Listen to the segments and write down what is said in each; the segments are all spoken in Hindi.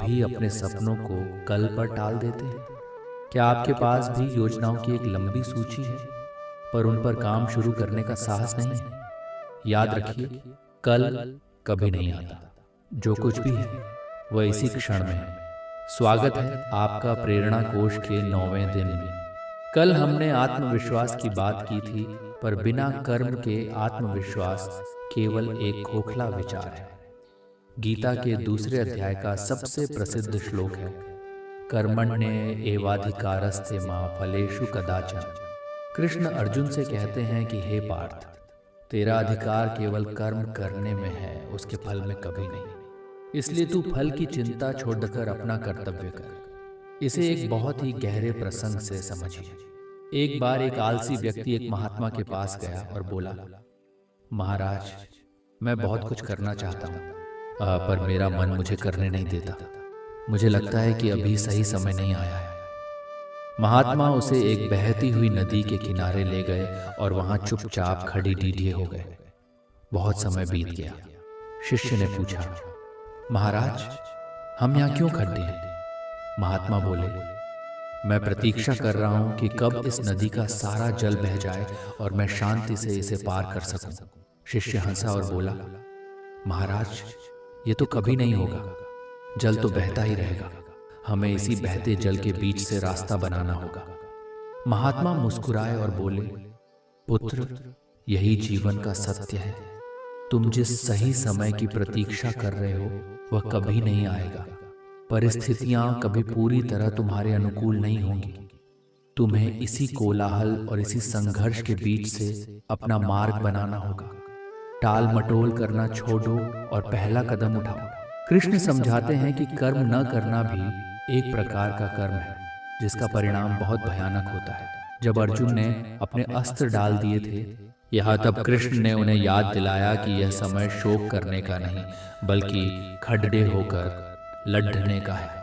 भी अपने सपनों को कल पर टाल देते हैं? क्या आपके पास भी योजनाओं की एक लंबी सूची है, पर उन पर काम शुरू करने का साहस नहीं है? याद रखिए, कल कभी नहीं आता। जो कुछ भी है वह इसी क्षण में है। स्वागत है आपका प्रेरणा कोश के 9वें दिन में। कल हमने आत्मविश्वास की बात की थी, पर बिना कर्म के आत्मविश्वास केवल एक खोखला विचार है। गीता के दूसरे अध्याय का सबसे प्रसिद्ध श्लोक है, कर्मण्य एवाधिकारस्ते मा फलेषु कदाचन। कृष्ण अर्जुन से कहते हैं कि हे पार्थ, तेरा अधिकार केवल कर्म करने में है, उसके फल में कभी नहीं। इसलिए तू फल की चिंता छोड़कर अपना कर्तव्य कर। इसे एक बहुत ही गहरे प्रसंग से समझिए। एक बार एक आलसी व्यक्ति एक महात्मा के पास गया और बोला, महाराज, मैं बहुत कुछ करना चाहता हूँ, पर मेरा मन मुझे करने नहीं देता। मुझे लगता है कि अभी सही समय नहीं आया है। महात्मा उसे एक बहती हुई नदी के किनारे ले गए और वहां चुपचाप खड़ी डीडीए हो गए। बहुत समय बीत गया। शिष्य ने पूछा, महाराज, हम यहाँ क्यों खड़े हैं? महात्मा बोले, मैं प्रतीक्षा कर रहा हूं कि कब इस नदी का सारा जल बह जाए और मैं शांति से इसे पार कर सकूं। शिष्य हंसा और बोला, महाराज, ये तो कभी नहीं होगा। जल तो बहता ही रहेगा। हमें इसी बहते जल के बीच से रास्ता बनाना होगा। महात्मा मुस्कुराए और बोले, पुत्र, यही जीवन का सत्य है। तुम जिस सही समय की प्रतीक्षा कर रहे हो वह कभी नहीं आएगा। परिस्थितियां कभी पूरी तरह तुम्हारे अनुकूल नहीं होंगी। तुम्हें इसी कोलाहल और इसी संघर्ष के बीच से अपना मार्ग बनाना होगा। टाल मटोल करना छोड़ो और पहला कदम उठाओ। कृष्ण समझाते हैं कि कर्म न करना भी एक प्रकार का कर्म है, जिसका परिणाम बहुत भयानक होता है। जब अर्जुन ने अपने अस्त्र डाल दिए थे, यहाँ तब कृष्ण ने उन्हें याद दिलाया कि यह समय शोक करने का नहीं, बल्कि खड़े होकर लड़ने का है।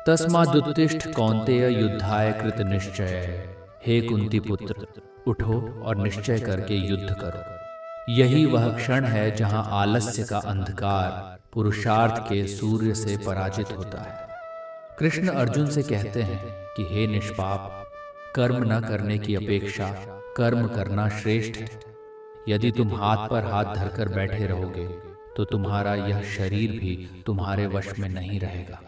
तस्मादुत्तिष्ठ कौन्तेय युद्धाय कृत निश्चय। हे कुंती पुत्र, उठो और निश्चय करके युद्ध करो। यही वह क्षण है जहां आलस्य का अंधकार पुरुषार्थ के सूर्य से पराजित होता है। कृष्ण अर्जुन से कहते हैं कि हे निष्पाप, कर्म न करने की अपेक्षा कर्म करना श्रेष्ठ है। यदि तुम हाथ पर हाथ धरकर बैठे रहोगे तो तुम्हारा यह शरीर भी तुम्हारे वश में नहीं रहेगा।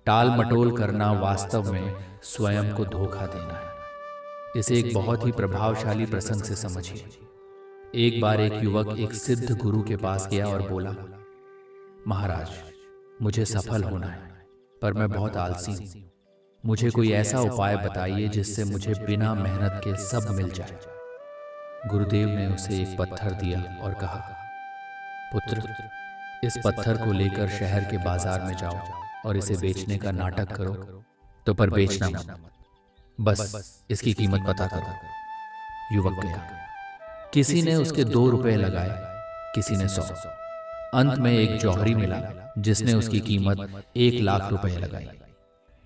टाल मटोल करना वास्तव में स्वयं को धोखा देना है। इसे एक बहुत ही प्रभावशाली प्रसंग से समझिए। एक बार एक युवक एक सिद्ध गुरु के पास गया और बोला, महाराज, मुझे सफल होना है, पर मैं बहुत आलसी हूं। मुझे कोई ऐसा उपाय बताइए जिससे मुझे बिना मेहनत के सब मिल जाए। गुरुदेव ने उसे एक पत्थर दिया और कहा, पुत्र, इस पत्थर को लेकर शहर के बाजार में जाओ और इसे बेचने का नाटक करो, तो पर बेचना मत, बस इसकी कीमत पता करो। युवक गया। किसी ने उसके 2 रुपए लगाए, किसी ने 100। अंत में एक जौहरी मिला जिसने उसकी कीमत 1 लाख रुपए लगाई।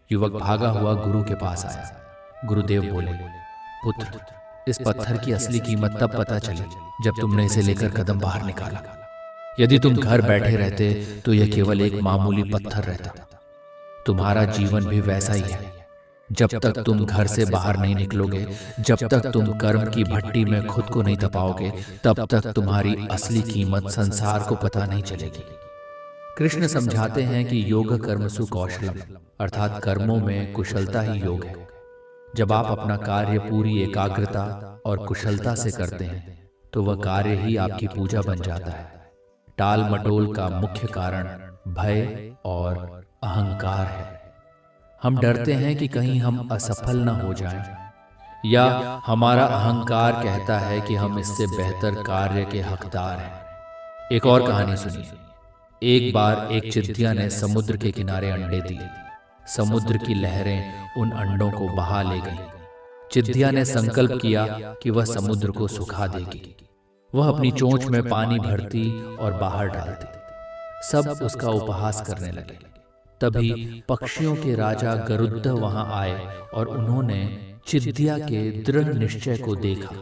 युवक भागा हुआ गुरु के पास आया। गुरुदेव बोले, पुत्र, इस पत्थर की असली कीमत तब पता चली जब तुमने इसे लेकर कदम बाहर निकाला। यदि तुम घर बैठे रहते तो यह केवल एक मामूली पत्थर रहता। तुम्हारा जीवन भी वैसा ही है। जब तक तुम घर से बाहर नहीं निकलोगे, जब तक तुम कर्म की भट्टी में खुद को नहीं तपाओगे, तब तक तुम्हारी असली कीमत संसार को पता नहीं चलेगी। कृष्ण समझाते हैं कि योग कर्मसु कौशलम, अर्थात कर्मों में कुशलता ही योग है। जब आप अपना कार्य पूरी एकाग्रता और कुशलता से करते हैं तो वह कार्य ही आपकी पूजा बन जाता है। टाल मटोल का मुख्य कारण भय और अहंकार है। हम डरते हैं कि कहीं हम असफल न हो जाएं, या हमारा अहंकार कहता है कि हम इससे बेहतर कार्य के हकदार हैं। एक और कहानी सुनिए। एक बार एक चिंटिया ने समुद्र के किनारे अंडे दिए। समुद्र की लहरें उन अंडों को बहा ले गईं। चिंटिया ने संकल्प किया कि वह समुद्र को सुखा देगी। वह अपनी चोंच में पानी भरती और बाहर डालती। सब उसका उपहास करने लगे। तभी पक्षियों के राजा गरुड़ वहां आए और उन्होंने चिंटिया के दृढ़ निश्चय को देखा।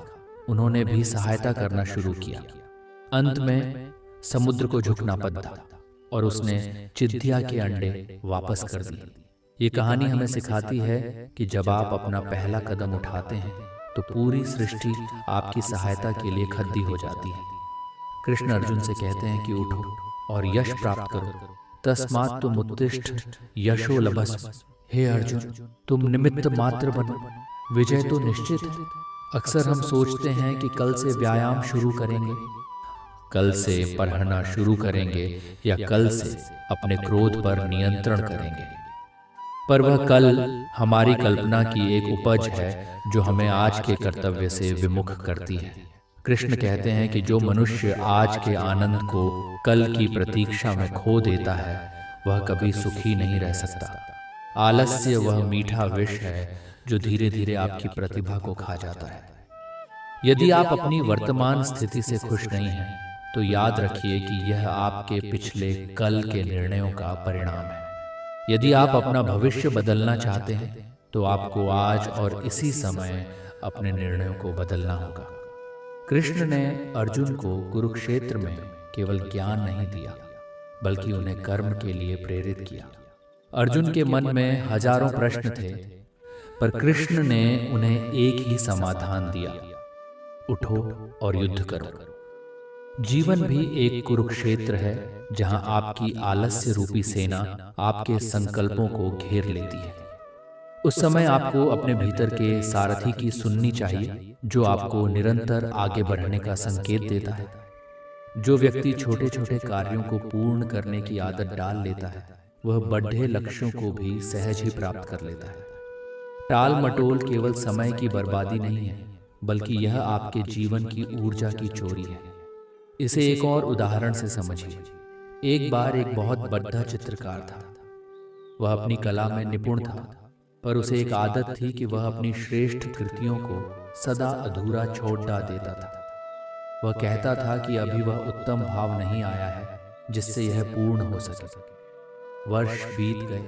उन्होंने भी सहायता करना शुरू किया। अंत में समुद्र को झुकना पड़ा। और उसने चिद्धिया के अंडे वापस कर दिए। ये कहानी हमें सिखाती है कि जब आप अपना पहला कदम उठाते हैं तो पूरी सृष्टि आपकी सहायता के लिए खद्दी हो जाती है। कृष्ण अर्जुन से कहते हैं कि उठो और यश प्राप्त करो, तस्मात् तुम उत्तिष्ठ यशो लभस्व। हे अर्जुन, तुम निमित्त मात्र बनो, विजय तो निश्चित है। अक्सर हम सोचते हैं कि कल से व्यायाम शुरू करेंगे, कल से पढ़ना शुरू करेंगे या कल से अपने क्रोध पर नियंत्रण करेंगे, पर वह कल हमारी कल्पना की एक उपज है जो हमें आज के कर्तव्य से विमुख करती है। कृष्ण कहते हैं कि जो मनुष्य आज के आनंद को कल की प्रतीक्षा में खो देता है वह कभी सुखी नहीं रह सकता। आलस्य वह मीठा विष है जो धीरे धीरे आपकी प्रतिभा को खा जाता है। यदि आप अपनी वर्तमान स्थिति से खुश नहीं हैं तो याद रखिए कि यह आपके पिछले कल के निर्णयों का परिणाम है। यदि आप अपना भविष्य बदलना चाहते हैं तो आपको आज और इसी समय अपने निर्णयों को बदलना होगा। कृष्ण ने अर्जुन को कुरुक्षेत्र में केवल ज्ञान नहीं दिया बल्कि उन्हें कर्म के लिए प्रेरित किया। अर्जुन के मन में हजारों प्रश्न थे, पर कृष्ण ने उन्हें एक ही समाधान दिया, उठो और युद्ध करो। जीवन भी एक कुरुक्षेत्र है जहां आपकी आलस्य रूपी सेना आपके संकल्पों को घेर लेती है। उस समय आपको अपने भीतर के सारथी की सुननी चाहिए जो आपको निरंतर आगे बढ़ने का संकेत देता है। जो व्यक्ति छोटे छोटे कार्यों को पूर्ण करने की आदत डाल लेता है वह बड़े लक्ष्यों को भी सहज ही प्राप्त कर लेता है। टाल मटोल केवल समय की बर्बादी नहीं है बल्कि यह आपके जीवन की ऊर्जा की चोरी है। इसे एक और उदाहरण से समझिए। एक बार एक बहुत बड़ा चित्रकार था। वह अपनी कला में निपुण था, पर उसे एक आदत थी कि वह अपनी श्रेष्ठ कृतियों को सदा अधूरा छोड़ देता था। वह कहता था कि अभी वह उत्तम भाव नहीं आया है जिससे यह पूर्ण हो सके। वर्ष बीत गए,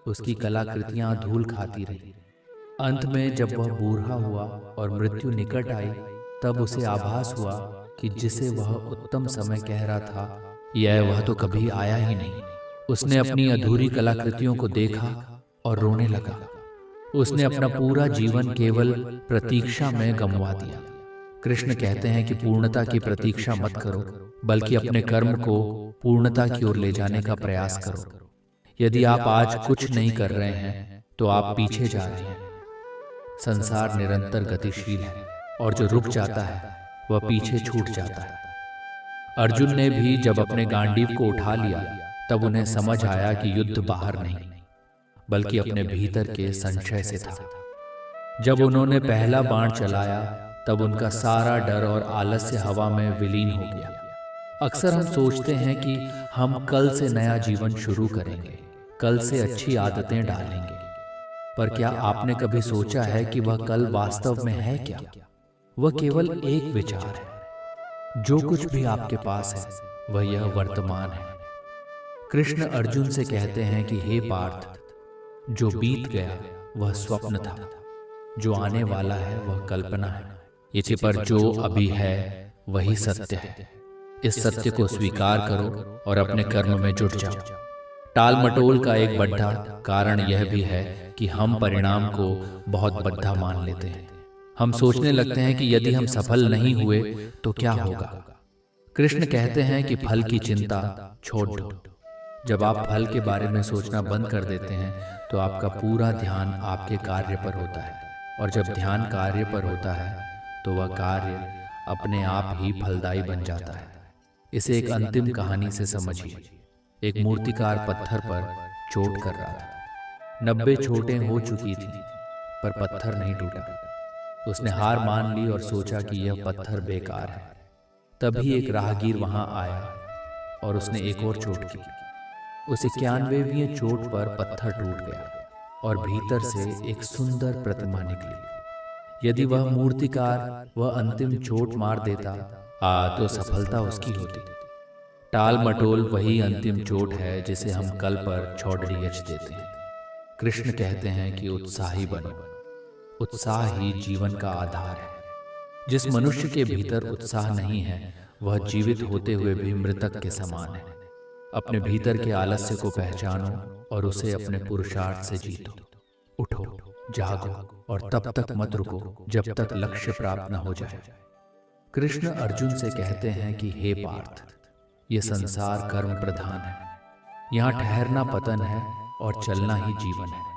उसकी कलाकृतियां धूल खाती रही। अंत में जब वह बूढ़ा हुआ और मृत्यु निकट आई तब उसे आभास हुआ कि जिसे वह उत्तम समय कह रहा था वह तो कभी आया ही नहीं। उसने अपनी अधूरी कलाकृतियों को देखा और रोने लगा। उसने अपना पूरा जीवन केवल प्रतीक्षा में गंवा दिया। कृष्ण कहते हैं कि पूर्णता की प्रतीक्षा मत करो बल्कि अपने कर्म को पूर्णता की ओर ले जाने का प्रयास करो। यदि आप आज कुछ नहीं कर रहे हैं तो आप पीछे जा रहे हैं। संसार निरंतर गतिशील है और जो रुक जाता है वह पीछे छूट जाता है। अर्जुन ने भी जब अपने गांडीव को उठा लिया तब उन्हें समझ आया कि युद्ध बाहर नहीं बल्कि अपने भीतर के संशय से था। जब उन्होंने पहला बाण चलाया तब उनका सारा डर और आलस्य हवा में विलीन हो गया। अक्सर हम सोचते हैं कि हम कल से नया जीवन शुरू करेंगे, कल से अच्छी आदतें डालेंगे, पर क्या आपने कभी सोचा है कि वह कल वास्तव में है क्या? वह केवल एक विचार है। जो कुछ भी आपके पास है वह यह वर्तमान है। कृष्ण अर्जुन से कहते हैं कि हे पार्थ, जो बीत गया वह स्वप्न था, जो आने वाला है वह कल्पना है, इसी पर जो अभी है वही सत्य है। इस सत्य को स्वीकार करो और अपने कर्म में जुट जाओ। टाल मटोल का एक बड़ा कारण यह भी है कि हम परिणाम को बहुत बड़ा मान लेते हैं। हम सोचने लगते हैं कि यदि हम सफल नहीं हुए तो क्या होगा। कृष्ण कहते हैं कि फल की चिंता छोड़ दो। जब आप फल के बारे में सोचना बंद कर देते हैं तो आपका पूरा ध्यान आपके कार्य पर होता है, और जब ध्यान कार्य पर होता है तो वह कार्य अपने आप ही फलदायी बन जाता है। इसे एक अंतिम कहानी से समझिए। एक मूर्तिकार पत्थर पर चोट कर रहा था। 90 चोटें हो चुकी थी पर पत्थर नहीं टूटा। उसने हार मान ली और सोचा कि यह पत्थर बेकार है। तभी एक राहगीर वहां आया और उसने एक और चोट की। उस 91वीं चोट पर पत्थर टूट गया और भीतर से एक सुंदर प्रतिमा निकली। यदि वह मूर्तिकार वह अंतिम चोट मार देता तो सफलता उसकी होती। टाल मटोल वही अंतिम चोट है जिसे हम कल पर छौड़ियच देते हैं। कृष्ण कहते हैं कि उत्साही बनो। उत्साह ही जीवन का आधार है। जिस मनुष्य के भीतर उत्साह नहीं है वह जीवित होते हुए भी मृतक के समान है। अपने भीतर के आलस्य को पहचानो और उसे अपने पुरुषार्थ से जीतो। उठो, जागो और तब तक मत रुको जब तक लक्ष्य प्राप्त न हो जाए। कृष्ण अर्जुन से कहते हैं कि हे पार्थ, ये संसार कर्म प्रधान है। यहाँ ठहरना पतन है और चलना ही जीवन है।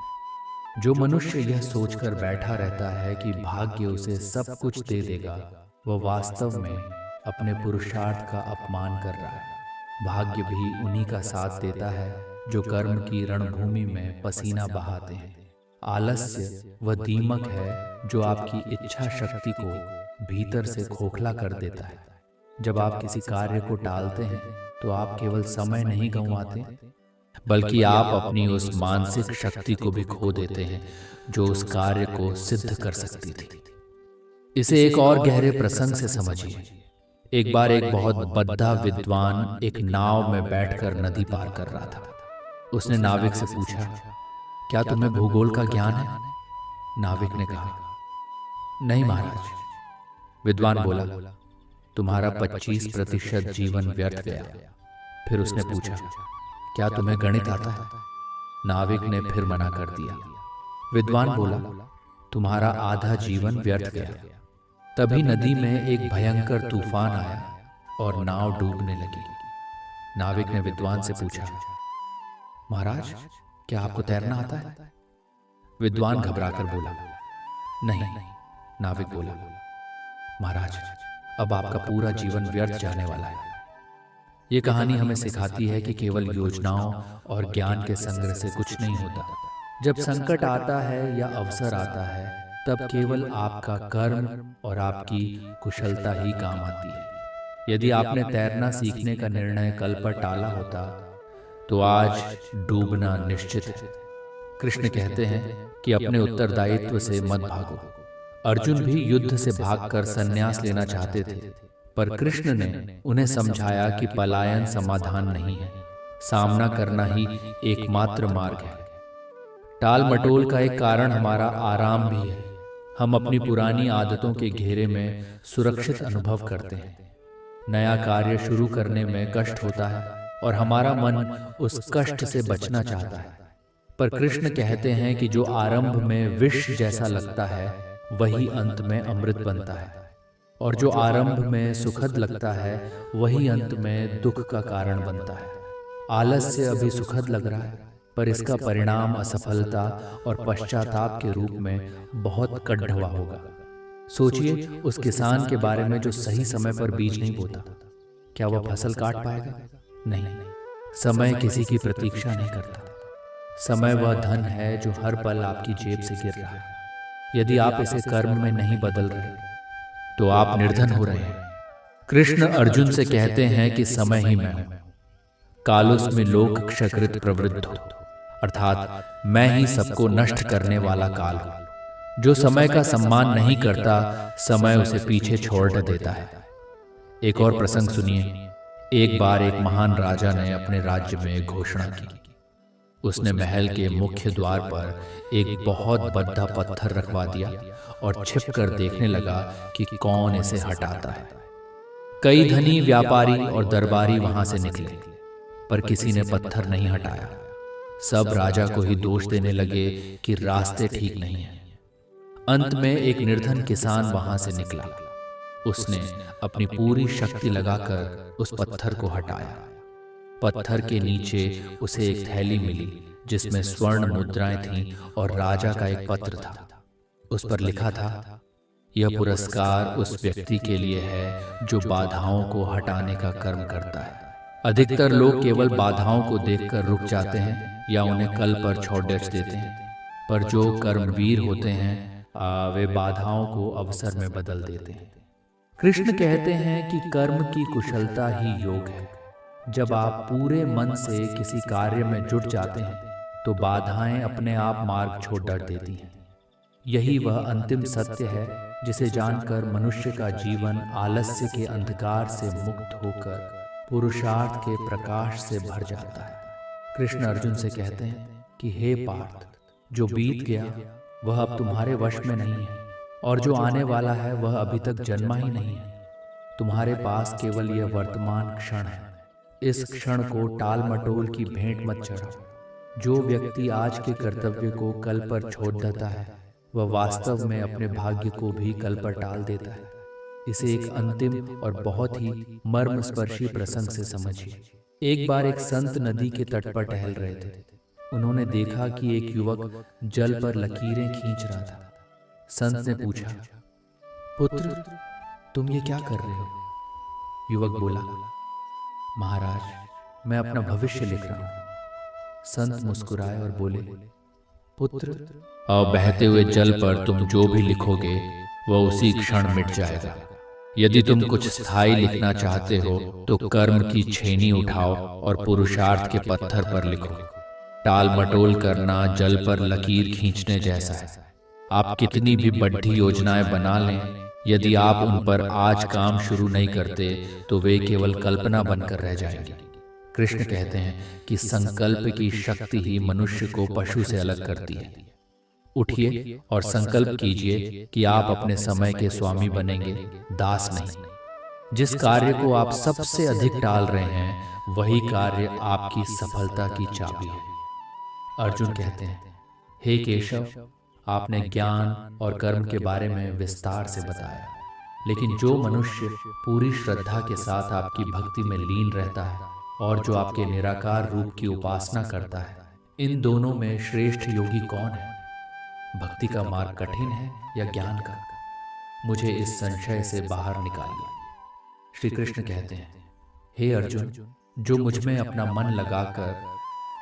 जो मनुष्य यह सोचकर बैठा रहता है कि भाग्य उसे सब कुछ दे देगा, वह वास्तव में अपने पुरुषार्थ का अपमान कर रहा है। भाग्य भी उन्हीं का साथ देता है जो कर्म की रणभूमि में पसीना बहाते हैं। आलस्य वह दीमक है जो आपकी इच्छा शक्ति को भीतर से खोखला कर देता है। जब आप किसी कार्य को टालते हैं तो आप केवल समय नहीं गंवाते, बल्कि आप अपनी उस मानसिक शक्ति को भी खो देते हैं जो उस कार्य को सिद्ध कर सकती थी। इसे एक और गहरे प्रसंग से समझिए। एक बार एक बहुत बद्धा विद्वान एक नाव में बैठकर नदी पार कर रहा था। उसने नाविक से पूछा, क्या तुम्हें भूगोल का ज्ञान है? नाविक ने कहा, नहीं महाराज। विद्वान बोला, तुम्हारा 25% जीवन व्यर्थ गया। फिर उसने पूछा, क्या तुम्हें गणित आता है? नाविक ने फिर मना कर दिया। विद्वान बोला, तुम्हारा आधा जीवन व्यर्थ गया। तभी नदी में एक भयंकर तूफान आया और नाव डूबने लगी। नाविक ने विद्वान से पूछा, महाराज, क्या आपको तैरना आता है? विद्वान घबराकर बोला, नहीं। नाविक बोला, महाराज, अब आपका पूरा जीवन व्यर्थ जाने वाला है। ये कहानी हमें सिखाती है कि केवल योजनाओं और ज्ञान के संग्रह से कुछ नहीं होता। जब संकट आता है या अवसर आता है, तब केवल आपका कर्म और आपकी कुशलता ही काम आती है। यदि आपने तैरना सीखने का निर्णय कल पर टाला होता तो आज डूबना निश्चित है। कृष्ण कहते हैं कि अपने उत्तरदायित्व से मत भागो। अर्जुन भी युद्ध से भागकर संन्यास लेना चाहते थे, पर कृष्ण ने उन्हें समझाया कि पलायन समाधान नहीं है, सामना करना ही एकमात्र मार्ग है। टाल मटोल का एक कारण हमारा आराम भी है। हम अपनी पुरानी आदतों के घेरे में सुरक्षित अनुभव करते हैं। नया कार्य शुरू करने में कष्ट होता है और हमारा मन उस कष्ट से बचना चाहता है। पर कृष्ण कहते हैं कि जो आरंभ में विष जैसा लगता है वही अंत में अमृत बनता है, और जो आरंभ में सुखद लगता है वही अंत में दुख का कारण बनता है। आलस्य अभी सुखद लग रहा है, पर इसका परिणाम असफलता और पश्चाताप के रूप में बहुत कड़वा होगा। सोचिए उस किसान के बारे में जो सही समय पर बीज नहीं बोता। क्या वह फसल काट पाएगा? नहीं। समय किसी की प्रतीक्षा नहीं करता। समय वह धन है जो हर पल आपकी जेब से गिर रहा है। यदि आप इसे कर्म में नहीं बदल रहे तो आप निर्धन हो रहे हैं। कृष्ण अर्जुन से कहते हैं कि समय ही मैं हूं, कालुस्मिं लोक क्षकृत प्रवृद्धो, अर्थात मैं ही सबको नष्ट करने वाला काल हूं। जो समय का सम्मान नहीं करता, समय उसे पीछे छोड़ देता है। एक और प्रसंग सुनिए। एक बार एक महान राजा ने अपने राज्य में एक घोषणा की। उसने महल के मुख्य द्वार पर एक बहुत बड़ा पत्थर रखवा दिया और छिपकर देखने लगा कि कौन इसे हटाता है। कई धनी व्यापारी और दरबारी वहां से निकले, पर किसी ने पत्थर नहीं हटाया। सब राजा को ही दोष देने लगे कि रास्ते ठीक नहीं हैं। अंत में एक निर्धन किसान वहां से निकला। उसने अपनी पूरी शक्ति लगाकर उस पत्थर को हटाया। पत्थर के नीचे उसे एक थैली मिली जिसमें स्वर्ण मुद्राएं थीं और राजा का एक पत्र था। उस पर लिखा था, यह पुरस्कार उस व्यक्ति के लिए है जो बाधाओं को हटाने का कर्म करता है। अधिकतर लोग केवल बाधाओं को देखकर रुक जाते हैं या उन्हें कल पर छोड़ देते हैं, पर जो कर्मवीर होते हैं वे बाधाओं को अवसर में बदल देते हैं। कृष्ण कहते हैं कि कर्म की कुशलता ही योग है। जब आप पूरे मन से किसी कार्य में जुट जाते हैं तो बाधाएं अपने आप मार्ग छोड़ देती हैं। यही वह अंतिम सत्य है जिसे जानकर मनुष्य का जीवन आलस्य के अंधकार से मुक्त होकर पुरुषार्थ के प्रकाश से भर जाता है। कृष्ण अर्जुन से कहते हैं कि हे पार्थ, जो बीत गया वह अब तुम्हारे वश में नहीं है, और जो आने वाला है वह अभी तक जन्मा ही नहीं है। तुम्हारे पास केवल यह वर्तमान क्षण है। इस क्षण को टाल मटोल की भेंट मत चढ़ाओ। जो व्यक्ति आज के कर्तव्य को कल पर छोड़ देता है वह वास्तव में अपने भाग्य को भी कल पर टाल देता है। इसे एक अंतिम और बहुत ही मर्मस्पर्शी प्रसंग से समझिए। एक बार एक संत नदी के तट पर टहल रहे थे। उन्होंने देखा कि एक युवक जल पर लकीरें खींच रहा था। संत ने पूछा, पुत्र, तुम ये क्या कर रहे हो? युवक बोला, महाराज, मैं अपना भविष्य लिख रहा हूं। संत मुस्कुराए और बोले, पुत्र, अब बहते हुए जल पर तुम जो भी लिखोगे वह उसी क्षण मिट जाएगा। यदि तुम कुछ स्थायी लिखना चाहते हो तो कर्म की छेनी उठाओ और पुरुषार्थ के पत्थर पर लिखो। टाल मटोल करना जल पर लकीर खींचने जैसा है। आप कितनी भी बढ़ी योजनाएं बना लें, यदि आप उन पर आज काम शुरू नहीं करते तो वे केवल कल्पना बनकर रह जाएंगी। कृष्ण कहते हैं कि संकल्प की शक्ति ही मनुष्य को पशु से अलग करती है। उठिए और संकल्प कीजिए कि आप अपने समय के स्वामी बनेंगे, दास नहीं। जिस कार्य को आप सबसे अधिक टाल रहे हैं वही कार्य आपकी सफलता की चाबी है। अर्जुन कहते हैं, हे केशव, आपने ज्ञान और कर्म के बारे में विस्तार से बताया, लेकिन जो मनुष्य पूरी श्रद्धा के साथ आपकी भक्ति में लीन रहता है और जो आपके निराकार रूप की उपासना करता है, इन दोनों में श्रेष्ठ योगी कौन है? भक्ति का मार्ग कठिन है या ज्ञान का? मुझे इस संशय से बाहर निकालिए। श्री कृष्ण कहते हैं, हे अर्जुन, जो मुझ में अपना मन लगाकर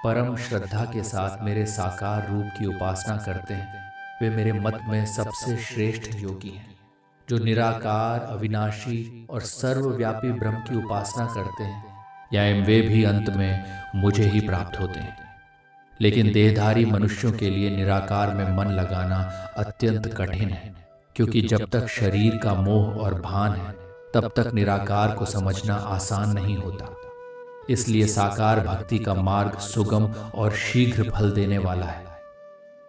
परम श्रद्धा के साथ मेरे साकार रूप की उपासना करते हैं वे मेरे मत में सबसे श्रेष्ठ योगी हैं। जो निराकार, अविनाशी और सर्वव्यापी ब्रह्म की उपासना करते हैं या वे भी अंत में मुझे ही प्राप्त होते हैं। लेकिन देहधारी मनुष्यों के लिए निराकार में मन लगाना अत्यंत कठिन है, क्योंकि जब तक शरीर का मोह और भान है तब तक निराकार को समझना आसान नहीं होता। इसलिए साकार भक्ति का मार्ग सुगम और शीघ्र फल देने वाला है।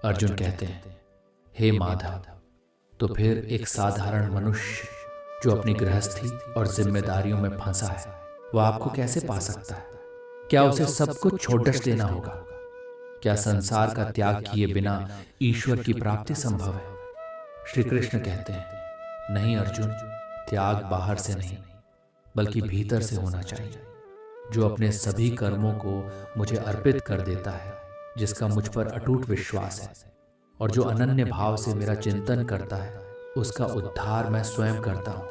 अर्जुन कहते हैं, हे माधव, तो फिर एक साधारण मनुष्य जो अपनी गृहस्थी और जिम्मेदारियों में फंसा है वह आपको कैसे पा सकता है? क्या उसे सब कुछ छोड़ देना होगा? क्या संसार का त्याग किए बिना ईश्वर की प्राप्ति संभव है? श्री कृष्ण कहते हैं, नहीं अर्जुन, त्याग बाहर से नहीं बल्कि भीतर से होना चाहिए। जो अपने सभी कर्मों को मुझे अर्पित कर देता है, जिसका मुझ पर अटूट विश्वास है और जो अनन्य भाव से मेरा चिंतन करता है, उसका उद्धार मैं स्वयं करता हूँ।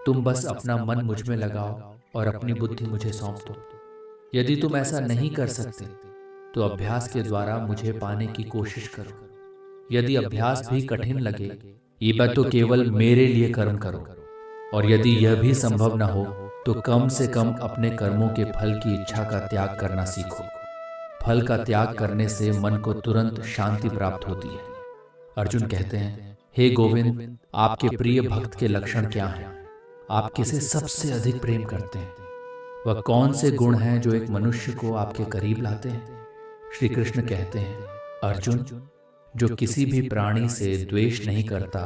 तुम बस अपना मन मुझ में लगाओ और अपनी बुद्धि मुझे सौंप दो। यदि तुम ऐसा नहीं कर सकते तो अभ्यास के द्वारा मुझे पाने की कोशिश करो। यदि अभ्यास भी कठिन लगे, ये बात तो केवल मेरे लिए कर्म करो, और यदि यह भी संभव न हो तो कम से कम अपने कर्मों के फल की इच्छा का त्याग करना सीखो। फल का त्याग करने से मन को तुरंत शांति प्राप्त होती है। अर्जुन कहते हैं, हे गोविंद, आपके प्रिय भक्त के लक्षण क्या हैं? आप किसे सबसे अधिक प्रेम करते हैं? वह कौन से गुण हैं जो एक मनुष्य को आपके करीब लाते हैं? श्री कृष्ण कहते हैं, अर्जुन, जो किसी भी प्राणी से द्वेष नहीं करता,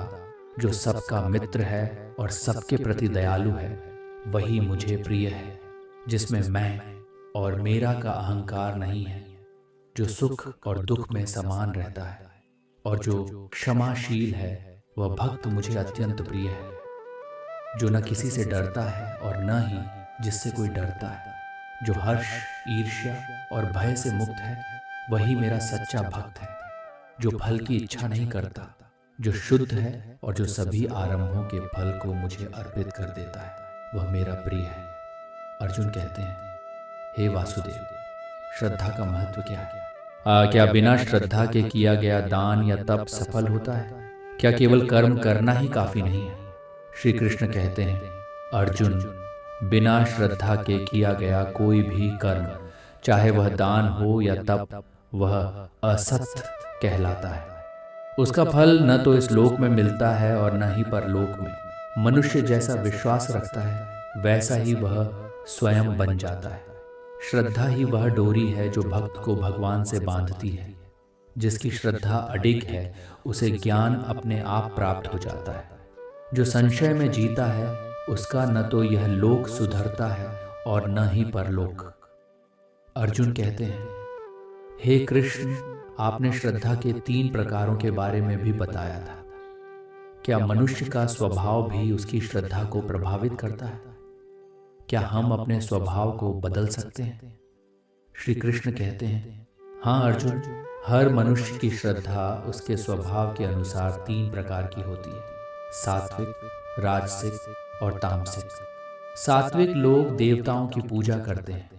जो सबका मित्र है और सबके प्रति दयालु है, वही मुझे प्रिय है। जिसमें मैं और मेरा का अहंकार नहीं है, जो सुख और दुख में समान रहता है और जो क्षमाशील है, वह भक्त मुझे अत्यंत प्रिय है। जो न किसी से डरता है और न ही जिससे कोई डरता है, जो हर्ष, ईर्ष्या और भय से मुक्त है, वही मेरा सच्चा भक्त है। जो फल की इच्छा नहीं करता, जो शुद्ध है और जो सभी आरंभों के फल को मुझे अर्पित कर देता है, वह मेरा प्रिय है। अर्जुन कहते हैं, हे वासुदेव, श्रद्धा का महत्व क्या है? क्या बिना श्रद्धा के किया गया दान या तप सफल होता है? क्या केवल कर्म करना ही काफी नहीं है? श्री कृष्ण कहते हैं, अर्जुन, बिना श्रद्धा के किया गया कोई भी कर्म, चाहे वह दान हो या तप, वह असत कहलाता है। उसका फल न तो इस लोक में मिलता है और न ही परलोक में। मनुष्य जैसा विश्वास रखता है वैसा ही वह स्वयं बन जाता है। श्रद्धा ही वह डोरी है जो भक्त को भगवान से बांधती है। जिसकी श्रद्धा अडिग है उसे ज्ञान अपने आप प्राप्त हो जाता है। जो संशय में जीता है उसका न तो यह लोक सुधरता है और न ही परलोक। अर्जुन कहते हैं, हे कृष्ण, आपने श्रद्धा के 3 प्रकारों के बारे में भी बताया था। क्या मनुष्य का स्वभाव भी उसकी श्रद्धा को प्रभावित करता है? क्या हम अपने स्वभाव को बदल सकते हैं? श्री कृष्ण कहते हैं, हाँ अर्जुन, हर मनुष्य की श्रद्धा उसके स्वभाव के अनुसार 3 प्रकार की होती है, सात्विक, राजसिक और तामसिक। सात्विक लोग देवताओं की पूजा करते हैं,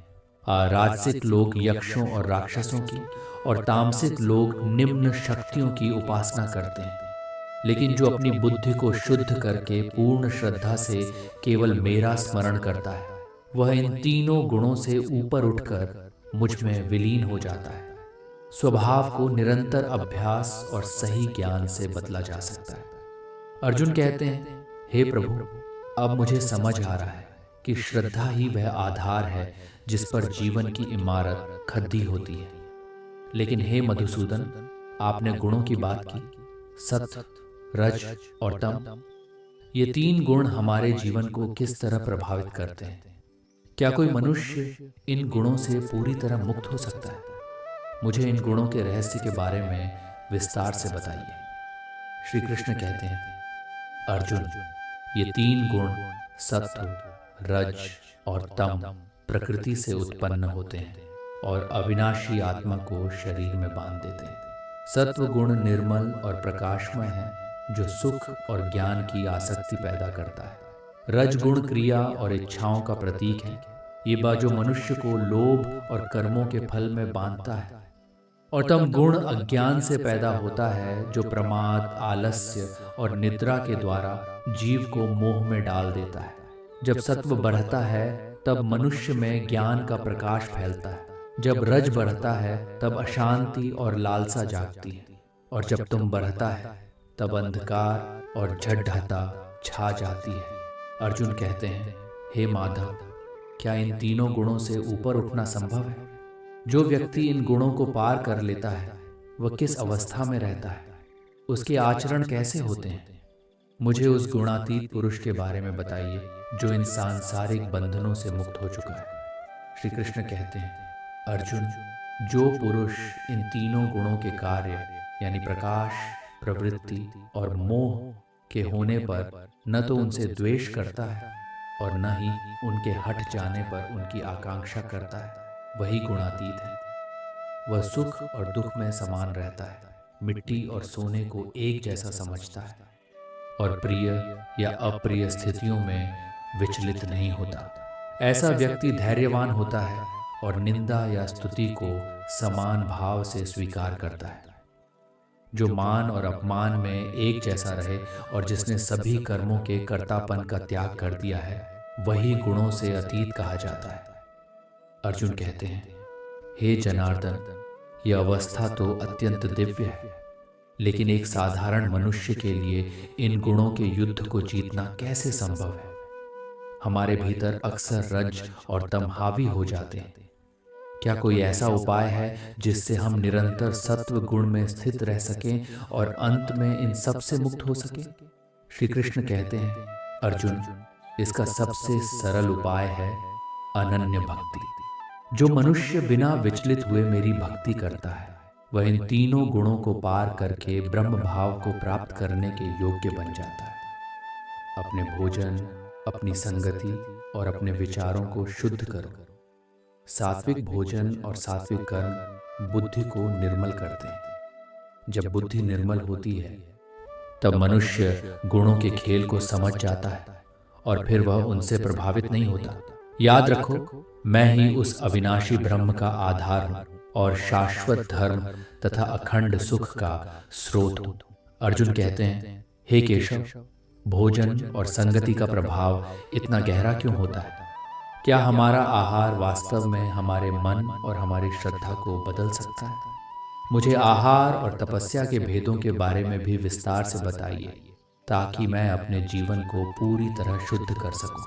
राजसिक लोग यक्षों और राक्षसों की, और तामसिक लोग निम्न शक्तियों की उपासना करते हैं। लेकिन जो अपनी बुद्धि को शुद्ध करके पूर्ण श्रद्धा से केवल मेरा स्मरण करता है, वह इन तीनों गुणों से ऊपर उठकर मुझ में विलीन हो जाता है। स्वभाव को निरंतर अभ्यास और सही ज्ञान से बदला जा सकता है। अर्जुन कहते हैं, हे प्रभु, अब मुझे समझ आ रहा है कि श्रद्धा ही वह आधार है जिस पर जीवन की इमारत खड़ी होती है। लेकिन हे मधुसूदन, आपने गुणों की बात की, सत्व, रज और तम। ये 3 गुण हमारे जीवन को किस तरह प्रभावित करते हैं? क्या कोई मनुष्य इन गुणों से पूरी तरह मुक्त हो सकता है? मुझे इन गुणों के रहस्य के बारे में विस्तार से बताइए। श्री कृष्ण कहते हैं, अर्जुन, ये 3 गुण सत्व, रज और तम प्रकृति से उत्पन्न होते हैं और अविनाशी आत्मा को शरीर में बांध देते हैं। सत्व गुण निर्मल और प्रकाशमय है, जो सुख और ज्ञान की आसक्ति पैदा करता है। रज गुण क्रिया और इच्छाओं का प्रतीक है, ये बाजो मनुष्य को लोभ और कर्मों के फल में बांधता है। और तम गुण अज्ञान से पैदा होता है, जो प्रमाद, आलस्य और निद्रा के द्वारा जीव को मोह में डाल देता है। जब सत्व बढ़ता है तब मनुष्य में ज्ञान का प्रकाश फैलता है। जब रज बढ़ता है तब अशांति और लालसा जागती है, और जब तुम बढ़ता है तब अंधकार और झड्ढता छा जाती है। अर्जुन कहते हैं, हे माधव, क्या इन तीनों गुणों से ऊपर उठना संभव है? जो व्यक्ति इन गुणों को पार कर लेता है, वह किस अवस्था में रहता है? उसके आचरण कैसे होते हैं? मुझे उस गुणातीत पुरुष के बारे में बताइए जो इन सांसारिक बंधनों से मुक्त हो चुका है। श्री कृष्ण कहते हैं, अर्जुन, जो पुरुष इन तीनों गुणों के कार्य यानी प्रकाश, प्रवृत्ति और मोह के होने पर न तो उनसे द्वेष करता है और न ही उनके हट जाने पर उनकी आकांक्षा करता है, वही गुणातीत है। वह सुख और दुख में समान रहता है, मिट्टी और सोने को एक जैसा समझता है और प्रिय या अप्रिय स्थितियों में विचलित नहीं होता। ऐसा व्यक्ति धैर्यवान होता है और निंदा या स्तुति को समान भाव से स्वीकार करता है। जो मान और अपमान में एक जैसा रहे और जिसने सभी कर्मों के कर्तापन का त्याग कर दिया है, वही गुणों से अतीत कहा जाता है। अर्जुन कहते हैं, हे जनार्दन, यह अवस्था तो अत्यंत दिव्य है, लेकिन एक साधारण मनुष्य के लिए इन गुणों के युद्ध को जीतना कैसे संभव है? हमारे भीतर अक्सर रज और तम हावी हो जाते हैं। क्या कोई ऐसा उपाय है जिससे हम निरंतर सत्व गुण में स्थित रह सकें और अंत में इन सब से मुक्त हो सके? श्री कृष्ण कहते हैं, अर्जुन, इसका सबसे सरल उपाय है अनन्य भक्ति। जो मनुष्य बिना विचलित हुए मेरी भक्ति करता है, वह इन तीनों गुणों को पार करके ब्रह्म भाव को प्राप्त करने के योग्य बन जाता है। अपने भोजन, अपनी संगति और अपने विचारों को शुद्ध करो। सात्विक भोजन और सात्विक कर्म बुद्धि को निर्मल करते हैं। जब बुद्धि निर्मल होती है तब मनुष्य गुणों के खेल को समझ जाता है और फिर वह उनसे प्रभावित नहीं होता। याद रखो, मैं ही उस अविनाशी ब्रह्म का आधार हूँ और शाश्वत धर्म तथा अखंड सुख का स्रोत हूँ। अर्जुन कहते हैं, हे केशव, भोजन और संगति का प्रभाव इतना गहरा क्यों होता है? क्या हमारा आहार वास्तव में हमारे मन और हमारी श्रद्धा को बदल सकता है? मुझे आहार और तपस्या के भेदों के बारे में भी विस्तार से बताइए, ताकि मैं अपने जीवन को पूरी तरह शुद्ध कर सकूं।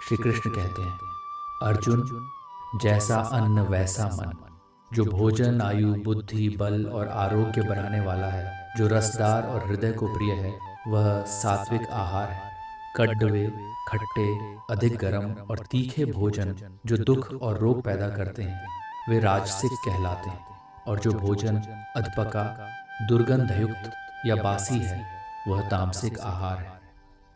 श्री कृष्ण कहते हैं, अर्जुन, जैसा अन्न वैसा मन। जो भोजन आयु, बुद्धि, बल और आरोग्य बढ़ाने वाला है, जो रसदार और हृदय को प्रिय है, वह सात्विक आहार है। कड्वे, खट्टे, अधिक गर्म और तीखे भोजन जो दुख और रोग पैदा करते हैं वे राजसिक कहलाते हैं, और जो भोजन अधपका, दुर्गंधयुक्त या बासी है वह तामसिक आहार है।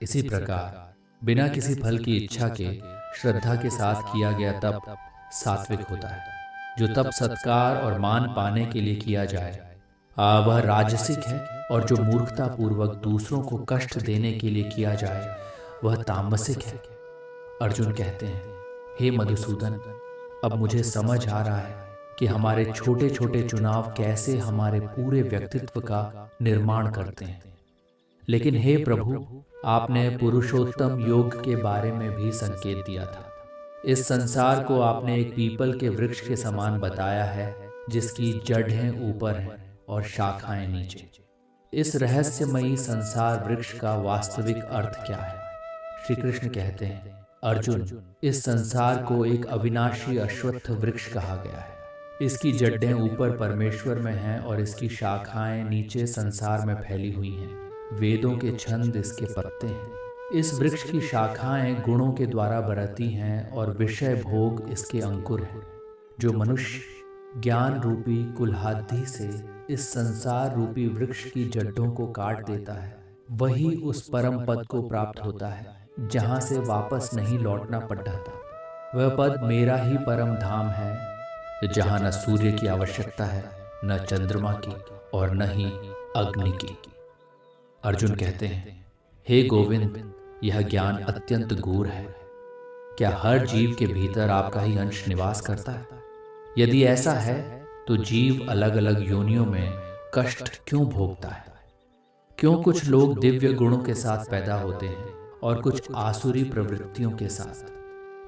इसी प्रकार बिना किसी फल की इच्छा के श्रद्धा के साथ किया गया तप सात्विक होता है। जो तप सत्कार और मान पाने के लिए किया जाए वह राजसिक है, और जो मूर्खता पूर्वक दूसरों को कष्ट देने के लिए किया जाए वह तामसिक है। अर्जुन कहते हैं, हे मधुसूदन, अब मुझे समझ आ रहा है कि हमारे छोटे छोटे चुनाव कैसे हमारे पूरे व्यक्तित्व का निर्माण करते हैं। लेकिन हे प्रभु, आपने पुरुषोत्तम योग के बारे में भी संकेत दिया था। इस संसार को आपने एक पीपल के वृक्ष के समान बताया है, जिसकी जड़ें ऊपर हैं और शाखाएं नीचे। इस रहस्यमयी संसार वृक्ष का वास्तविक अर्थ क्या है? श्री कृष्ण कहते हैं, अर्जुन, इस संसार को एक अविनाशी अश्वत्थ वृक्ष कहा गया है। इसकी जड़ें ऊपर परमेश्वर में हैं और इसकी शाखाएं नीचे संसार में फैली हुई हैं। वेदों के छंद इसके पत्ते हैं। इस वृक्ष की शाखाएं गुणों के द्वारा बरती हैं और विषय भोग इसके अंकुर हैं। जो मनुष्य ज्ञान रूपी कुल्हादी से इस संसार रूपी वृक्ष की जड़ों को काट देता है, वही उस परम पद को प्राप्त होता है जहां से वापस नहीं लौटना पड़ता। वह पद मेरा ही परम धाम है, जहां न सूर्य की आवश्यकता है, न चंद्रमा की और न ही अग्नि की। अर्जुन कहते हैं, हे गोविंद, यह ज्ञान अत्यंत गूढ़ है। क्या हर जीव के भीतर आपका ही अंश निवास करता है? यदि ऐसा है तो जीव अलग अलग योनियों में कष्ट क्यों भोगता है? क्यों कुछ लोग दिव्य गुणों के साथ पैदा होते हैं और कुछ आसुरी प्रवृत्तियों के साथ?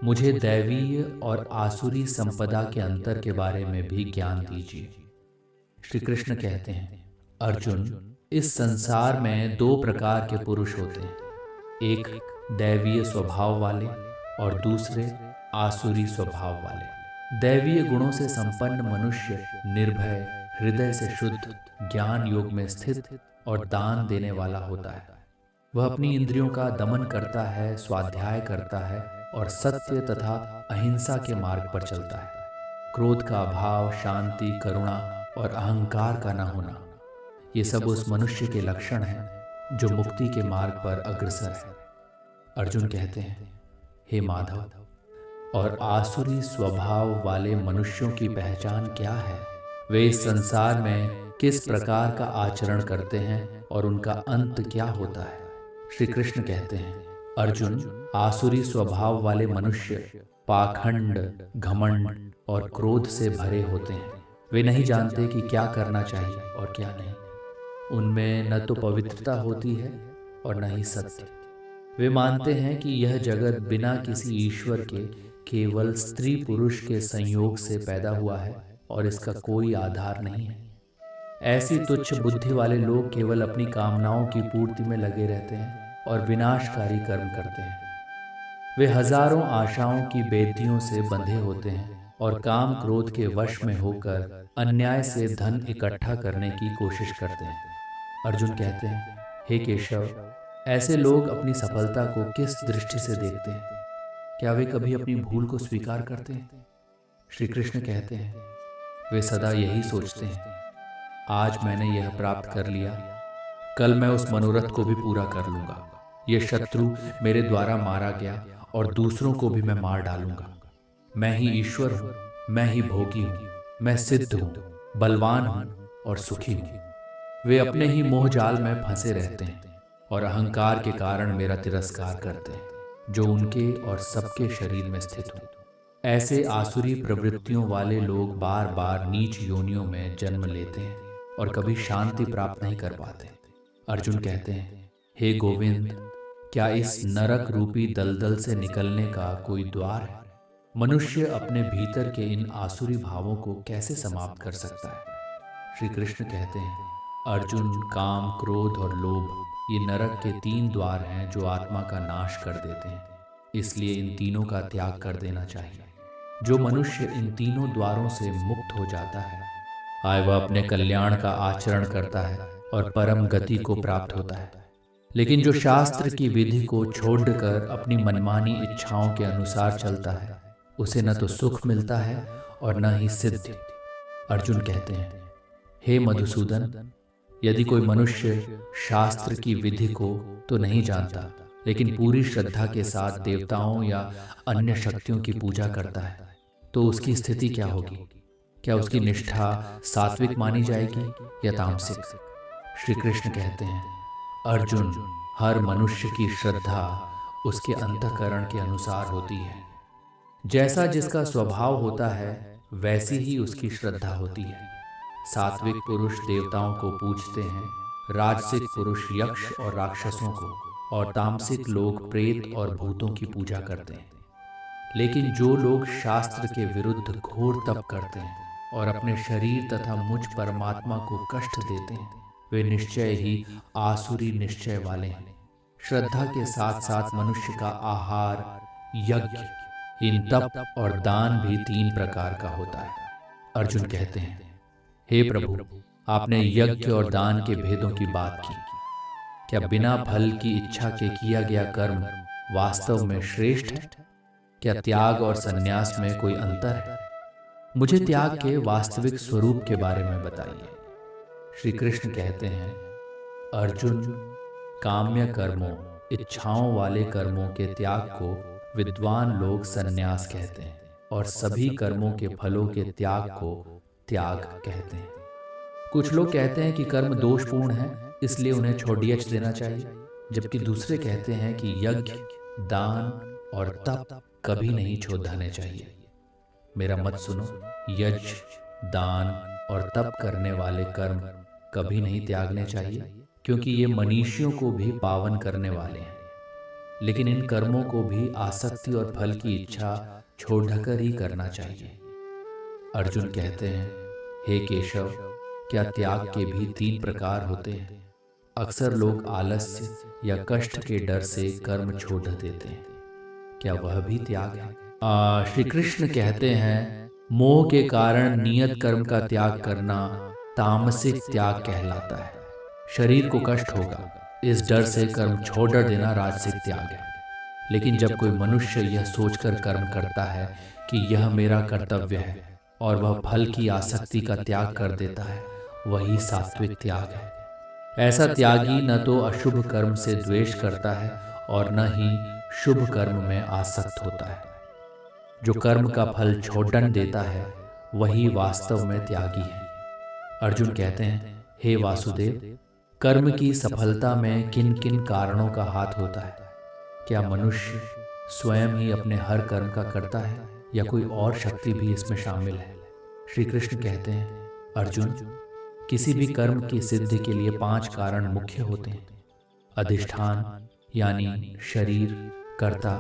मुझे दैवीय और आसुरी संपदा के अंतर के बारे में भी ज्ञान दीजिए। श्री कृष्ण कहते हैं, अर्जुन, इस संसार में दो प्रकार के पुरुष होते हैं, एक दैवीय स्वभाव वाले और दूसरे आसुरी स्वभाव वाले। दैवीय गुणों से संपन्न मनुष्य निर्भय, हृदय से शुद्ध, ज्ञान योग में स्थित और दान देने वाला होता है। वह अपनी इंद्रियों का दमन करता है, स्वाध्याय करता है और सत्य तथा अहिंसा के मार्ग पर चलता है। क्रोध का अभाव, शांति, करुणा और अहंकार का न होना, ये सब उस मनुष्य के लक्षण हैं जो मुक्ति के मार्ग पर अग्रसर है। अर्जुन कहते हैं, हे माधव, और आसुरी स्वभाव वाले मनुष्यों की पहचान क्या है? वे इस संसार में किस प्रकार का आचरण करते हैं और उनका अंत क्या होता है? श्री कृष्ण कहते हैं, अर्जुन, आसुरी स्वभाव वाले मनुष्य पाखंड, घमंड और क्रोध से भरे होते हैं। वे नहीं जानते कि क्या करना चाहिए और क्या नहीं। उनमें न तो पवित्रता होती है और न ही सत्य। वे मानते हैं कि यह जगत बिना किसी ईश्वर के केवल स्त्री पुरुष के संयोग से पैदा हुआ है और इसका कोई आधार नहीं है। ऐसी तुच्छ बुद्धि वाले लोग केवल अपनी कामनाओं की पूर्ति में लगे रहते हैं और विनाशकारी कर्म करते हैं। वे हजारों आशाओं की बेदियों से बंधे होते हैं और काम क्रोध के वश में होकर अन्याय से धन इकट्ठा करने की कोशिश करते हैं। अर्जुन कहते हैं, हे केशव, ऐसे लोग अपनी सफलता को किस दृष्टि से देखते हैं? क्या वे कभी अपनी भूल को स्वीकार करते हैं? श्री कृष्ण कहते हैं, वे सदा यही सोचते हैं, आज मैंने यह प्राप्त कर लिया, कल मैं उस मनोरथ को भी पूरा कर लूंगा। ये शत्रु मेरे द्वारा मारा गया और दूसरों को भी मैं मार डालूंगा। मैं ही ईश्वर हूँ, मैं ही भोगी हूँ, मैं सिद्ध हूँ, बलवान हूँ और सुखी हूँ। वे अपने ही मोह जाल में फंसे रहते हैं और अहंकार के कारण मेरा तिरस्कार करते हैं, जो उनके और सबके शरीर में स्थित हो। ऐसे आसुरी प्रवृत्तियों वाले लोग बार बार नीच योनियों में जन्म लेते हैं और कभी शांति प्राप्त नहीं कर पाते। अर्जुन कहते हैं, हे गोविंद, क्या इस नरक रूपी दलदल से निकलने का कोई द्वार है? मनुष्य अपने भीतर के इन आसुरी भावों को कैसे समाप्त कर सकता है? श्री कृष्ण कहते हैं, अर्जुन, काम, क्रोध और लोभ ये नरक के 3 द्वार हैं जो आत्मा का नाश कर देते हैं। इसलिए इन तीनों का त्याग कर देना चाहिए। जो मनुष्य इन तीनों द्वारों से मुक्त हो जाता है, वह अपने कल्याण का आचरण करता है और परम गति को प्राप्त होता है। लेकिन जो शास्त्र की विधि को छोड़कर अपनी मनमानी इच्छाओं के अनुसार चलता है, उसे न तो सुख मिलता है और न ही सिद्धि। अर्जुन कहते हैं, हे मधुसूदन, यदि कोई मनुष्य शास्त्र की विधि को तो नहीं जानता, लेकिन पूरी श्रद्धा के साथ देवताओं या अन्य शक्तियों की पूजा करता है, तो उसकी स्थिति क्या होगी? क्या उसकी निष्ठा सात्विक मानी जाएगी या तामसिक? श्री कृष्ण कहते हैं, अर्जुन, हर मनुष्य की श्रद्धा उसके अंतःकरण के अनुसार होती है। जैसा जिसका स्वभाव होता है, वैसी ही उसकी श्रद्धा होती है। सात्विक पुरुष देवताओं को पूजते हैं, राजसिक पुरुष यक्ष और राक्षसों को, और तामसिक लोग प्रेत और भूतों की पूजा करते हैं। लेकिन जो लोग शास्त्र के विरुद्ध घोर तप करते हैं और अपने शरीर तथा मुझ परमात्मा को कष्ट देते हैं, वे निश्चय ही आसुरी निश्चय वाले हैं। श्रद्धा के साथ साथ मनुष्य का आहार, यज्ञ, इन तप और दान भी 3 प्रकार का होता है। अर्जुन कहते हैं, हे प्रभु, आपने यज्ञ और दान के भेदों की बात की। क्या बिना फल की इच्छा के किया गया कर्म वास्तव में श्रेष्ठ है? क्या त्याग और संन्यास में कोई अंतर है? मुझे त्याग के वास्तविक स्वरूप के बारे में बताइए। श्री कृष्ण कहते हैं, अर्जुन, काम्य कर्मों, इच्छाओं वाले कर्मों के त्याग को विद्वान लोग संन्यास कहते हैं, और सभी कर्मों के फलों के त्याग को त्याग कहते हैं। कुछ लोग कहते हैं कि कर्म दोषपूर्ण है, इसलिए उन्हें छोड़ देना चाहिए, जबकि दूसरे कहते हैं कि यज्ञ, दान और तप कभी नहीं छोड़ने चाहिए। मेरा मत सुनो, यज्ञ, दान और तप करने वाले कर्म कभी नहीं त्यागने चाहिए, क्योंकि ये मनीषियों को भी पावन करने वाले हैं। लेकिन इन कर्मों को भी आसक्ति और फल की इच्छा छोड़कर ही करना चाहिए। अर्जुन कहते हैं, हे केशव, क्या त्याग के भी 3 प्रकार होते हैं? अक्सर लोग आलस्य या कष्ट के डर से कर्म छोड़ देते हैं, क्या वह भी त्याग है? श्री कृष्ण कहते हैं, मोह के कारण नियत कर्म का त्याग करना तामसिक त्याग कहलाता है। शरीर को कष्ट होगा, इस डर से कर्म छोड़ देना राजसिक त्याग है। लेकिन जब कोई मनुष्य यह सोचकर कर्म करता है कि यह मेरा कर्तव्य है और वह फल की आसक्ति का त्याग कर देता है, वही सात्विक त्याग है। ऐसा त्यागी न तो अशुभ कर्म से द्वेष करता है और न ही शुभ कर्म में आसक्त होता है। जो कर्म का फल छोड़न देता है, वही वास्तव में त्यागी है। अर्जुन कहते हैं, हे वासुदेव, कर्म की सफलता में किन किन कारणों का हाथ होता है? क्या मनुष्य स्वयं ही अपने हर कर्म का करता है या कोई और शक्ति भी इसमें शामिल है? श्री कृष्ण कहते हैं, अर्जुन, किसी भी कर्म की सिद्धि के लिए 5 कारण मुख्य होते हैं। अधिष्ठान यानी शरीर, कर्ता,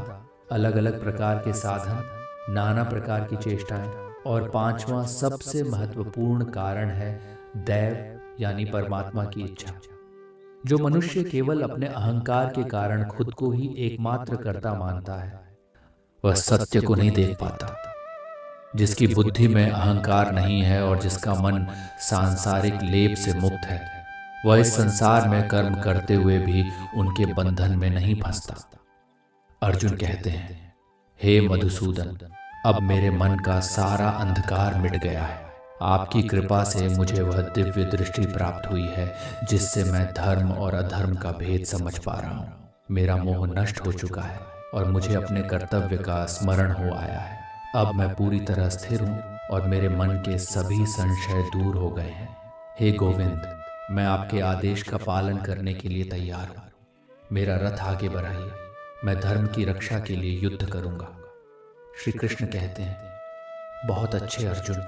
अलग अलग प्रकार के साधन, नाना प्रकार की चेष्टाएं, और 5वां सबसे महत्वपूर्ण कारण है दैव यानी परमात्मा की इच्छा। जो मनुष्य केवल अपने अहंकार के कारण खुद को ही एकमात्र कर्ता मानता है, वह सत्य को नहीं देख पाता। जिसकी बुद्धि में अहंकार नहीं है और जिसका मन सांसारिक लेप से मुक्त है, वह इस संसार में कर्म करते हुए भी उनके बंधन में नहीं फंसता। अर्जुन कहते हैं, हे मधुसूदन, अब मेरे मन का सारा अंधकार मिट गया है। आपकी कृपा से मुझे वह दिव्य दृष्टि प्राप्त हुई है जिससे मैं धर्म और अधर्म का भेद समझ पा रहा हूँ। मेरा मोह नष्ट हो चुका है और मुझे अपने कर्तव्य का स्मरण हो आया है। अब मैं पूरी तरह स्थिर हूँ और मेरे मन के सभी संशय दूर हो गए हैं। हे गोविंद, मैं आपके आदेश का पालन करने के लिए तैयार हूँ। मेरा रथ आगे बढ़ाइए, मैं धर्म की रक्षा के लिए युद्ध करूँगा। श्री कृष्ण कहते हैं, बहुत अच्छे अर्जुन,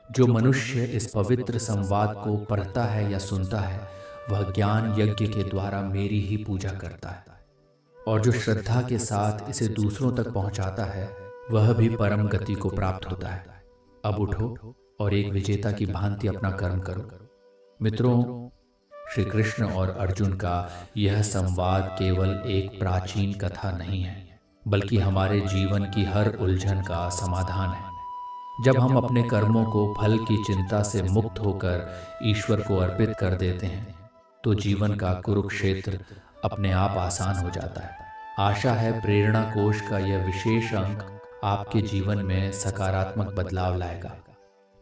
जो मनुष्य इस पवित्र संवाद को पढ़ता है या सुनता है, वह ज्ञान यज्ञ के द्वारा मेरी ही पूजा करता है, और जो श्रद्धा के साथ इसे दूसरों तक पहुंचाता है, वह भी परम गति को प्राप्त होता है। अब उठो और एक विजेता की भांति अपना कर्म करो। मित्रों, श्री कृष्ण और अर्जुन का यह संवाद केवल एक प्राचीन कथा नहीं है, बल्कि हमारे जीवन की हर उलझन का समाधान है। जब हम अपने कर्मों को फल की चिंता से मुक्त होकर ईश्वर को अर्पित कर देते हैं, तो जीवन का कुरुक्षेत्र अपने आप आसान हो जाता है। आशा है प्रेरणा कोश का यह विशेष अंक आपके जीवन में सकारात्मक बदलाव लाएगा।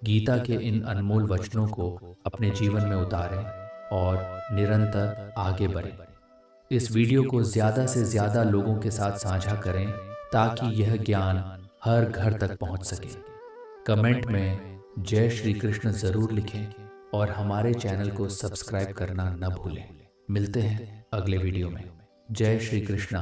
गीता के इन अनमोल वचनों को अपने जीवन में उतारें और निरंतर आगे बढ़ें। इस वीडियो को ज़्यादा से ज़्यादा लोगों के साथ साझा करें ताकि यह ज्ञान हर घर तक पहुंच सके। कमेंट में जय श्री कृष्ण ज़रूर लिखें और हमारे चैनल को सब्सक्राइब करना न भूलें। मिलते हैं अगले वीडियो में। जय श्री कृष्ण।